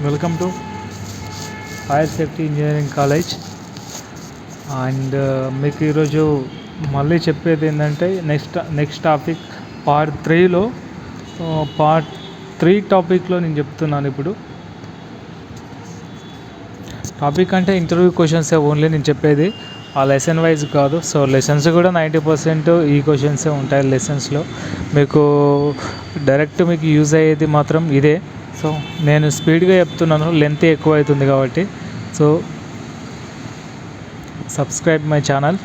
Welcome to fire safety engineering college. And మీకు ఈరోజు మళ్ళీ చెప్పేది ఏంటంటే నెక్స్ట్ టాపిక్ పార్ట్ త్రీ టాపిక్లో నేను చెప్తున్నాను. ఇప్పుడు టాపిక్ అంటే ఇంటర్వ్యూ క్వశ్చన్సే ఓన్లీ నేను చెప్పేది, ఆ లెసన్ వైజ్ కాదు. సో లెసన్స్ కూడా 90% ఈ క్వశ్చన్సే ఉంటాయి లెసన్స్లో. మీకు డైరెక్ట్ మీకు యూజ్ అయ్యేది మాత్రం ఇదే. సో నేను స్పీడ్గా చెప్తున్నాను, లెంత్ ఎక్కువ అవుతుంది కాబట్టి. సో సబ్స్క్రైబ్ మై ఛానల్,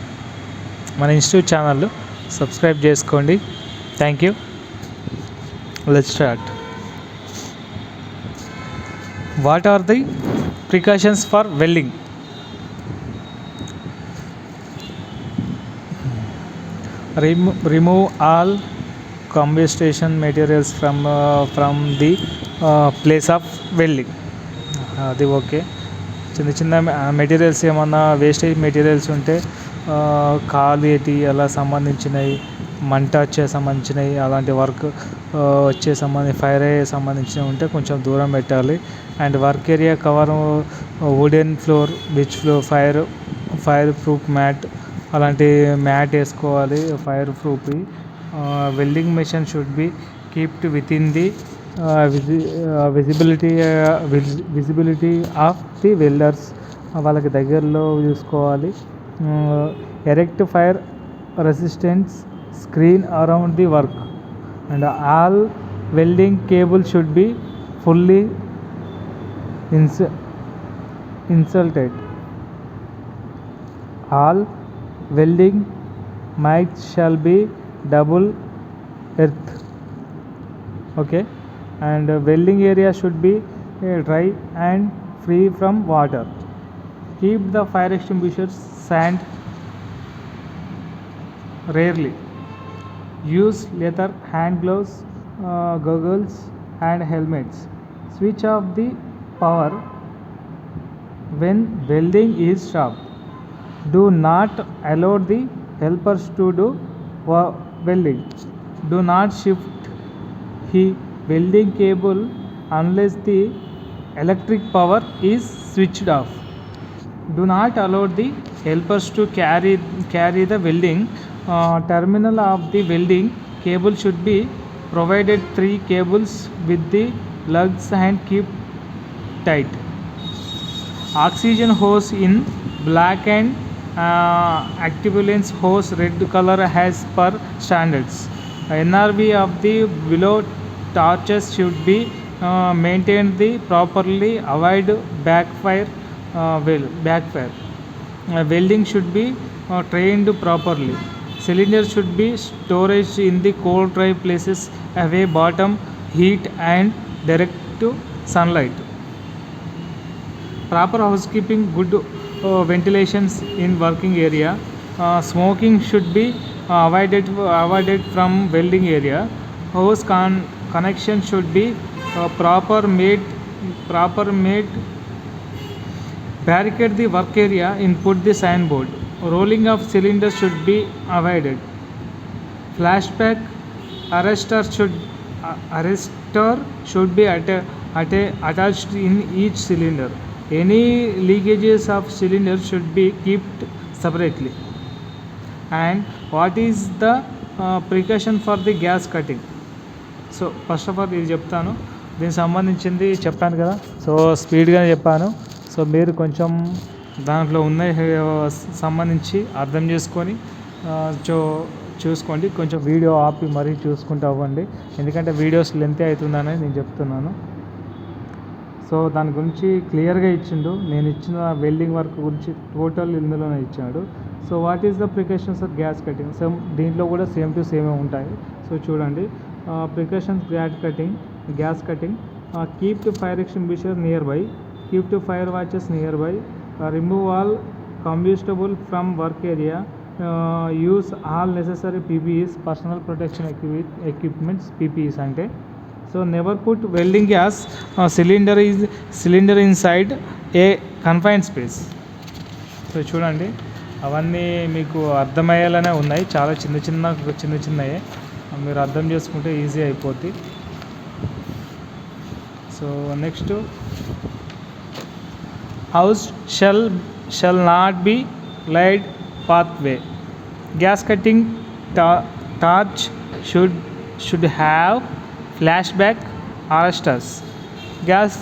మన ఇన్స్టిట్యూట్ ఛానల్ సబ్స్క్రైబ్ చేసుకోండి. Thank you. Let's start. What are the precautions for welding? Remove all combustion materials from the place of welding. అది ఓకే. చిన్న మెటీరియల్స్ ఏమన్నా వేస్టేజ్ మెటీరియల్స్ ఉంటే కాలేటి అలా సంబంధించినవి, మంట వచ్చే సంబంధించినవి, అలాంటి వర్క్ వచ్చే ఫైర్ అయ్యే సంబంధించినవి ఉంటే కొంచెం దూరం పెట్టాలి. And work area cover, wooden floor, బిచ్ ఫ్లోర్, ఫైర్ ప్రూఫ్ మ్యాట్, అలాంటి మ్యాట్ వేసుకోవాలి fire proof. Welding machine should be kept within the visibility of the welders, వాళ్ళకి దగ్గరలో చూసుకోవాలి. Erect fire resistance screen around the work. And all welding cable should be fully insulated. All welding mites shall be double earth. Okay. And welding area should be dry and free from water. Keep the fire extinguishers sand rarely. Use leather hand gloves, goggles and helmets. Switch off the power when welding is stopped. Do not allow the helpers to do welding. Do not shift the welding cable unless the electric power is switched off. Do not allow the helpers to carry the welding terminal of the welding cable. Should be provided 3 cables with the lugs and keep tight. Oxygen hose in black and activulance hose red color as per standards. NRV of the below torches should be maintained properly. Avoid backfire. Welding should be trained properly. Cylinder should be stored in the cold dry places away bottom heat and direct to sunlight. Proper housekeeping, good ventilations in working area. Smoking should be avoided from welding area. Hose connection should be proper made. Barricade the work area and put the signboard. Rolling of cylinder should be avoided. Flashback arrestor should be attached in each cylinder. Any leakages of cylinder should be kept separately. And what is the precaution for the gas cutting? So first of all ఇది చెప్తాను, దీనికి సంబంధించింది చెప్పాను కదా. So స్పీడ్గానే చెప్పాను. So మీరు కొంచెం దాంట్లో ఉన్న సంబంధించి అర్థం చేసుకొని చూసుకోండి. కొంచెం వీడియో ఆపి మరీ చూసుకుంటూ అవ్వండి, ఎందుకంటే వీడియోస్ లెంత్ అవుతుందని నేను చెప్తున్నాను. సో దాని గురించి క్లియర్గా ఇచ్చిండు, నేను ఇచ్చిన వెల్డింగ్ వర్క్ గురించి టోటల్ ఇందులోనే ఇచ్చాడు. So what is the precautions of gas cutting? Same దీంట్లో కూడా సేమ్ టు సేమే ఉంటాయి. సో చూడండి, precautions gas cutting. Keep to fire extinguisher nearby. Keep to fire watches nearby. Remove all combustible from work area. Use all necessary PPEs, personal protection equipments, PPEs అంటే. So never put welding gas cylinder inside a confined space. So చూడండి, అవన్నీ మీకు అర్థమయ్యేలానే ఉన్నాయి, చాలా చిన్నయే, మీరు అర్థం చేసుకుంటే easy అయిపోద్ది. So next house shall not be laid pathway. Gas cutting torch should have flashback arresters. Gas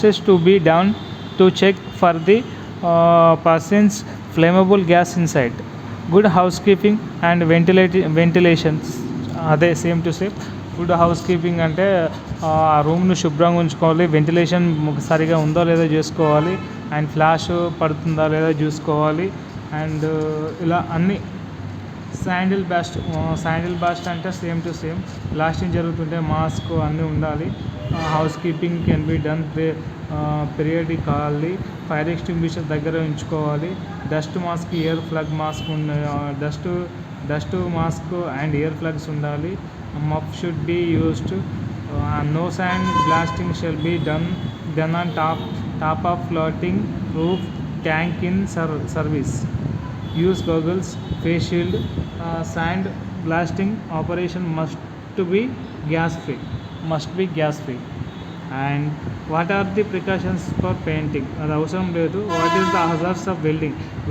tests to be done to check for the person's flammable gas inside. Good housekeeping and ventilations. అదే same to same. Good house keeping అంటే ఆ రూమ్ను శుభ్రంగా ఉంచుకోవాలి, ventilation సరిగా ఉందో లేదో చూసుకోవాలి, and flash పడుతుందా లేదా చూసుకోవాలి, అండ్ ఇలా అన్నీ. శాండిల్ బాస్ట్ అంటే సేమ్ టు సేమ్. బ్లాస్టింగ్ జరుగుతుంటే మాస్క్ అన్నీ ఉండాలి. House keeping can be done periodically. Fire extinguisher దగ్గర ఉంచుకోవాలి. Dust mask, ear plug mask dust mask and ear plugs ఉండాలి. Muff should be used. No sand blasting shall be done on top of floating roof tank in service. Use goggles, face shield. Sand blasting operation must be gas free. And what are the precautions for painting? అది అవసరం లేదు. What is the hazards of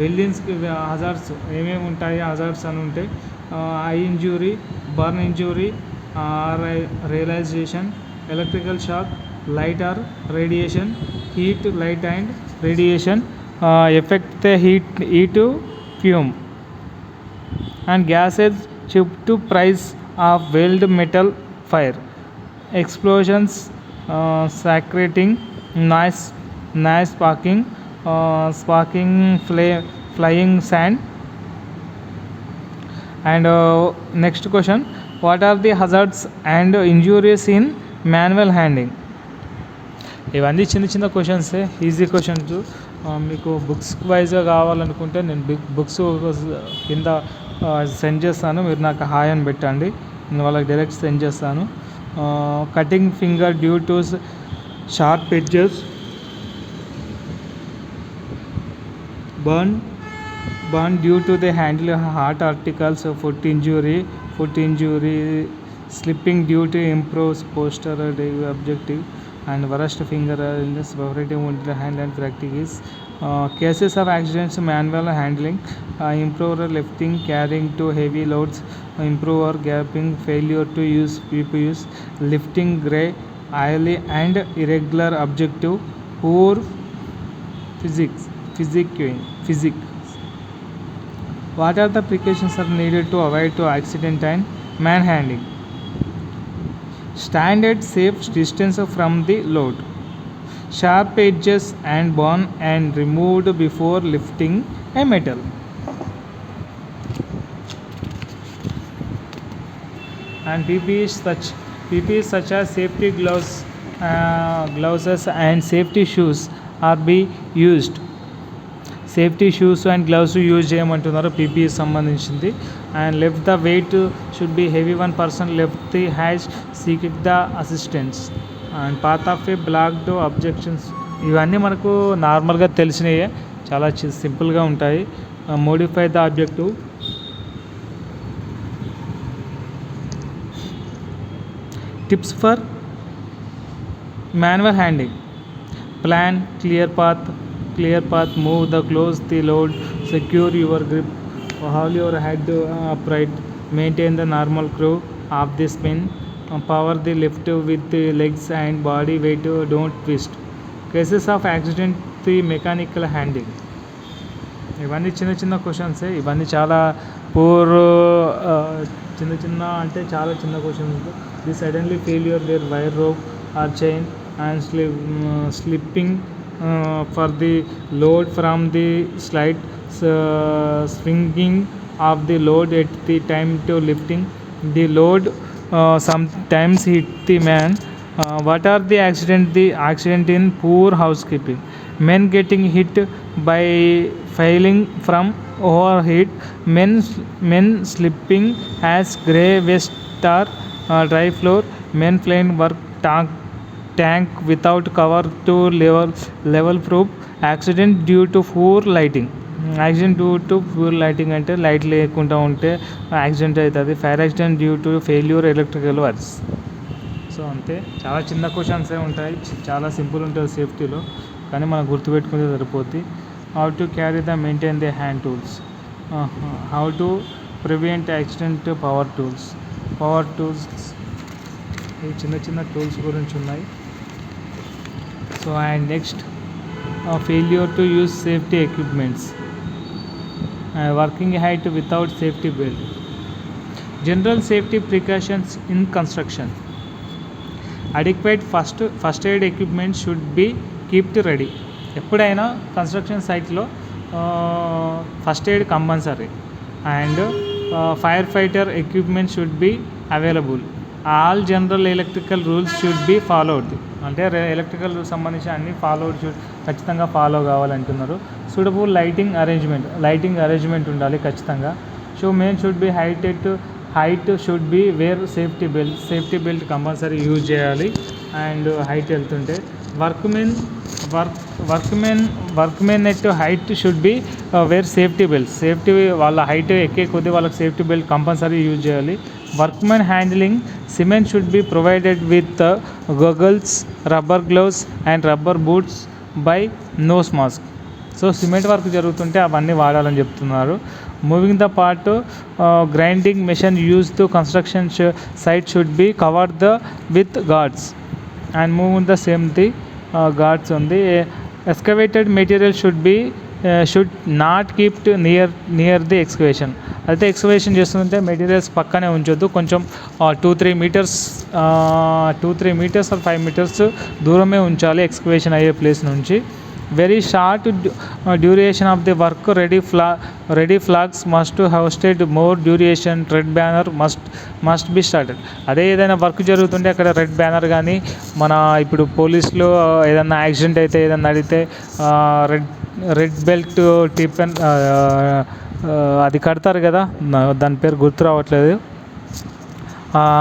వెల్డింగ్స్కి hazards ఏమేమి ఉంటాయి? Hazards అని ఉంటే eye injury, burn injury, realization, electrical shock, light or radiation, heat, light and radiation, effect the heat fume, and gases shift to price of weld metal fire, explosions, sacrating, noise, sparking, flying sand. And next question, what are the hazards and injuries in manual handling? ఇవన్నీ చిన్న క్వశ్చన్సే, easy questions. మీకు books వైజ్గా కావాలనుకుంటే నేను books కింద send చేస్తాను. మీరు నాకు హాయ్ అని పెట్టండి, నేను వాళ్ళకి డైరెక్ట్ సెండ్ చేస్తాను. Cutting finger due to sharp edges, burn due to the handle hot articles, foot injury, slipping due to improves posture objective, and worst finger illness, operating wound hand and practice. Cases of accidents, manual handling, improver lifting, carrying to heavy loads, improver gapping, failure to use PPUs, lifting grey, oily and irregular objective, poor physics. What are the precautions are needed to avoid to accident and manhandling? Stand at safe distance from the load. Sharp edges and burn and removed before lifting a metal. And PPE such as safety gloves and safety shoes are be used. Safety shoes and gloves use చేయమంటున్నారు PPE సంబంధించింది. And left the weight should be heavy 1%, left the hash seek the assistance. And path of a blocked objections, ఇవన్నీ మనకు నార్మల్గా తెలిసినవే, చాలా సింపుల్గా ఉంటాయి. Modify the objective. Tips for manual handling: plan clear path, move the close the load, secure your grip, hold your head upright, maintain the normal crew of the spin, power the lift with the legs and body weight, don't twist. Cases of accident, the mechanical handling. ఇవన్నీ చిన్న క్వశ్చన్సే. ఇవన్నీ చాలా poor చిన్న అంటే చాలా చిన్న questions. The suddenly failure there wire rope or chain and slipping for the load from the slide, swinging of the load at the time to lifting the load, sometimes hit the man. What are the accident in poor housekeeping? Men getting hit by falling from overheat, men slipping as grey vest or dry floor, men flying work tank without cover to level proof, accident due to poor lighting. అంటే light లేకుండా ఉంటే accident అవుతుంది. Fire accident due to failure electrical works. So అంతే, చాలా చిన్న క్వశ్చన్సే ఉంటాయి, చాలా simple ఉంటుంది సేఫ్టీలో. కానీ మనం గుర్తుపెట్టుకుంటే సరిపోద్ది. How to carry the maintain the hand tools, how to prevent accident power tools ఈ చిన్న చిన్న టూల్స్ గురించి ఉన్నాయి. So and next failure to use safety equipments, working height without safety belt, general safety precautions in construction, adequate first aid equipment should be keeped ready. ఎప్పుడైనా construction సైట్లో first aid compulsory and fire fighter equipment should be available. All general electrical rules should be followed. అంటే electrical rules సంబంధించి అన్ని ఖచ్చితంగా follow కావాలంటున్నారు. Suitable lighting arrangement ఉండాలి ఖచ్చితంగా. So main should be height should be wear safety belt compulsory use చేయాలి. And height వెళ్తుంటే workmen at height should be wear safety వాళ్ళ హైట్ ఎక్కే కొద్దీ వాళ్ళకి సేఫ్టీ బెల్ట్ కంపల్సరీ యూజ్ చేయాలి. Workmen handling cement should be provided with goggles, rubber gloves and rubber boots by nose mask. So cement work జరుగుతుంటే అవన్నీ వాడాలని చెప్తున్నారు. Moving the part grinding machine use to construction site should be covered with guards and move the same the guards ఉంది. Excavated material should not keeped near the excavation. అయితే excavation చేస్తుంటే materials పక్కనే ఉంచొద్దు, కొంచెం 2-3 మీటర్స్ ఆర్ 5 మీటర్స్ దూరమే ఉంచాలి excavation అయ్యే place నుంచి. Very short duration of the work, ready flags must hosted more duration, red banner must be started. అదే ఏదైనా వర్క్ జరుగుతుంటే అక్కడ రెడ్ బ్యానర్ కానీ మన ఇప్పుడు పోలీసులో ఏదైనా యాక్సిడెంట్ అయితే ఏదైనా అడిగితే రెడ్ బెల్ట్ టిఫిన్ అది కడతారు కదా, దాని పేరు గుర్తు రావట్లేదు,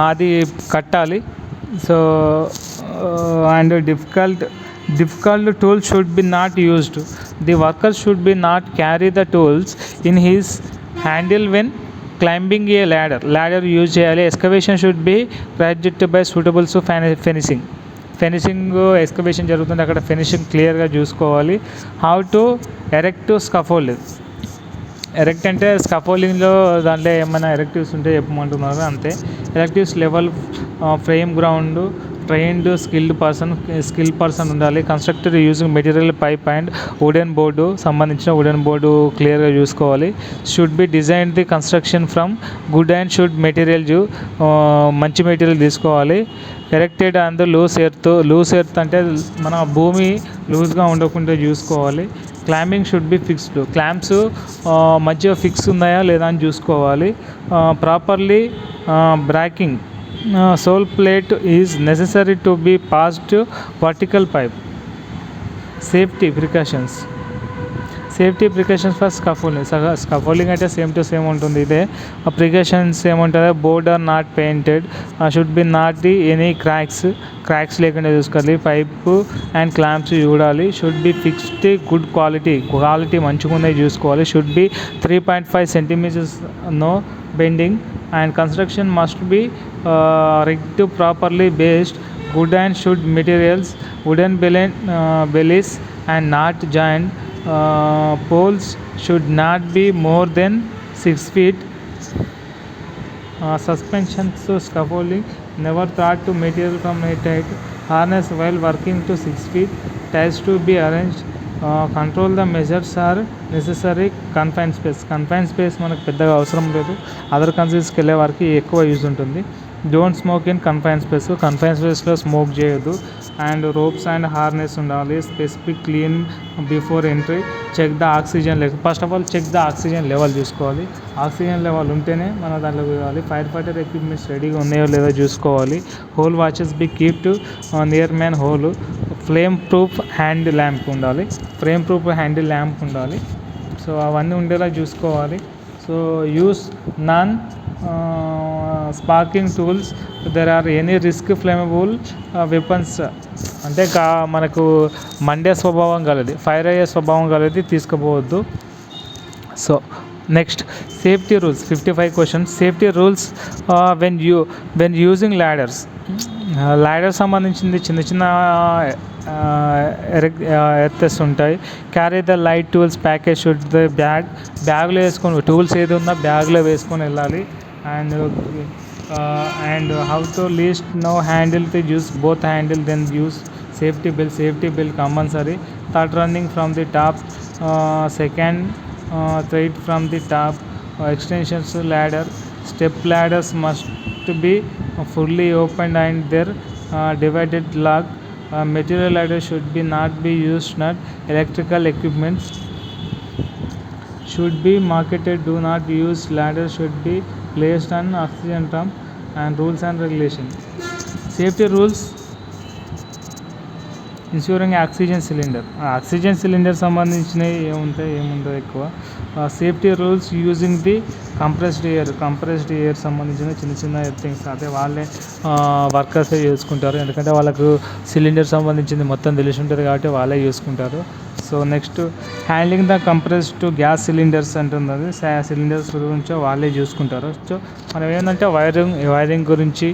అది కట్టాలి. So and difficult tools should be not used. The worker should be not carry the tools in his handle when climbing a ladder use చేయాలి. excavation should be protected by suitable fencing excavation జరుగుతుంది అక్కడ fencing క్లియర్గా చూసుకోవాలి. How to erect scaffolding. Erect అంటే స్కఫోల్డింగ్లో దాంట్లో ఏమైనా erectives ఉంటే చెప్పమంటున్నారు అంతే. Erectives level, frame ground, trained skill person ఉండాలి. Constructor using material pipe and wooden board క్లియర్గా చూసుకోవాలి. Should be design the construction from good and should material మంచి మెటీరియల్ తీసుకోవాలి. ఎరెక్టెడ్ అండ్ లూజ్ ఎర్త్ అంటే మన భూమి లూజ్గా ఉండకుండా చూసుకోవాలి. Clamping should be fixed. Clamps మంచిగా ఫిక్స్ ఉన్నాయా లేదా అని చూసుకోవాలి. Properly braking sole plate is necessary to be passed vertical pipe. Safety precautions for scaffolding అంటే సేమ్ టు సేమ్ ఉంటుంది. ఇదే ప్రికాషన్స్ ఏముంటుందో board are not painted, should be not the any cracks లేకుండా చూసుకోవాలి. పైప్ అండ్ క్లాంప్స్ చూడాలి. Should be fixed good quality మంచిగా ఉన్నాయి చూసుకోవాలి. Should be 3.5 centimetres, no bending, and construction must be rigged properly based good and should materials, wooden bellies and not joint, poles should not be more than 6 feet. Suspension to scaffolding never thought to material from a tight harness while working to 6 feet. Ties to be arranged. Control the measures are necessary. Confine space మనకు పెద్దగా అవసరం లేదు, other కంట్రీస్కి వెళ్ళే వారికి ఎక్కువ use ఉంటుంది. Don't smoke in confine స్పేస్లో స్మోక్ చేయొద్దు. అండ్ రోప్స్ అండ్ హార్నెస్ ఉండాలి. Specific clean before entry. Check the oxygen level. First of all check the oxygen level చూసుకోవాలి. ఆక్సిజన్ లెవెల్ ఉంటేనే మనం దాంట్లోకి వెళ్ళాలి. ఫైర్ ఫైటర్ ఎక్విప్మెంట్స్ రెడీగా ఉన్నాయో లేదో చూసుకోవాలి. Hole watches be keep to near manhole. Flame proof hand lamp ఉండాలి. సో అవన్నీ ఉండేలా చూసుకోవాలి. So use non sparking tools. There are any risk flammable weapons అంటే మనకు మండే స్వభావం కలది, ఫైర్ అయ్యే స్వభావం కలది తీసుకుపోవద్దు. So next safety rules. 55 questions. Safety rules when using ladders. Ladder సంబంధించింది చిన్న చిన్న ఎత్తేస్ ఉంటాయి. Carry the light tools package should the బ్యాగ్లో వేసుకొని టూల్స్ ఏది ఉన్నా బ్యాగ్లో వేసుకొని వెళ్ళాలి. And how to least no handle to use both handle then use safety bill compulsory. Third running from the top, second thread from the top. Extensions ladder, step ladders must be fully opened and their divided log. Material ladder should be not be used. Not electrical equipments should be marketed. Do not use ladder should be placed on oxygen pump. And rules and regulations. Safety rules. Ensuring oxygen cylinder సంబంధించినవి ఏముంటాయి ఎక్కువ. Safety rules using the compressed air సంబంధించిన చిన్న చిన్న things అదే వాళ్ళే వర్కర్సే చేసుకుంటారు. ఎందుకంటే వాళ్ళకు సిలిండర్ సంబంధించింది మొత్తం తెలిసి ఉంటుంది కాబట్టి వాళ్ళే చూసుకుంటారు. So next handling the compressed gas cylinders అంటుంది. సిలిండర్స్ గురించి వాళ్ళే చూసుకుంటారు. సో మనం ఏంటంటే వైరింగ్ గురించి,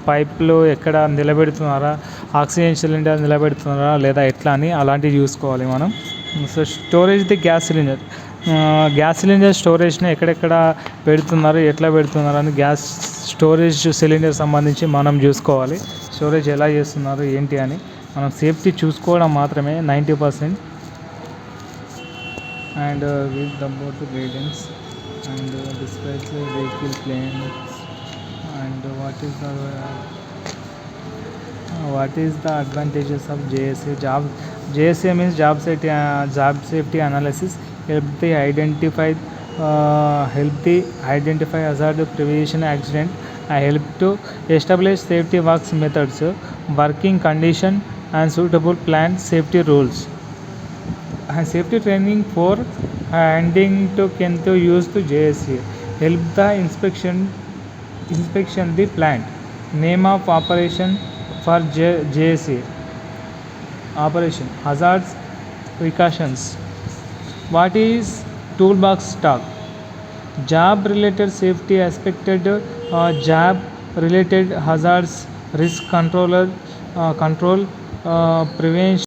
పైప్లు ఎక్కడ నిలబెడుతున్నారా, ఆక్సిజన్ సిలిండర్ నిలబెడుతున్నారా లేదా ఎట్లా అని అలాంటివి చూసుకోవాలి మనం. So storage the gas cylinder స్టోరేజ్ని ఎక్కడెక్కడ పెడుతున్నారు, ఎట్లా పెడుతున్నారు అని గ్యాస్ స్టోరేజ్ సిలిండర్ సంబంధించి మనం చూసుకోవాలి. స్టోరేజ్ ఎలా చేస్తున్నారు ఏంటి అని మనం సేఫ్టీ చూసుకోవడం మాత్రమే 90%. And with about guidance and describes vehicle plans and what is the advantages of JSA? JSA means job safety analysis. Help the identify hazard, prevention accident. Help to establish safety works methods, working condition and suitable planned safety rules. And safety training for handing to Kento use to JSA. Help the inspection the plant. Name of operation for JSA. Operation hazards, precautions. What is toolbox talk? Job related safety aspected, job related hazards, risk control, prevention.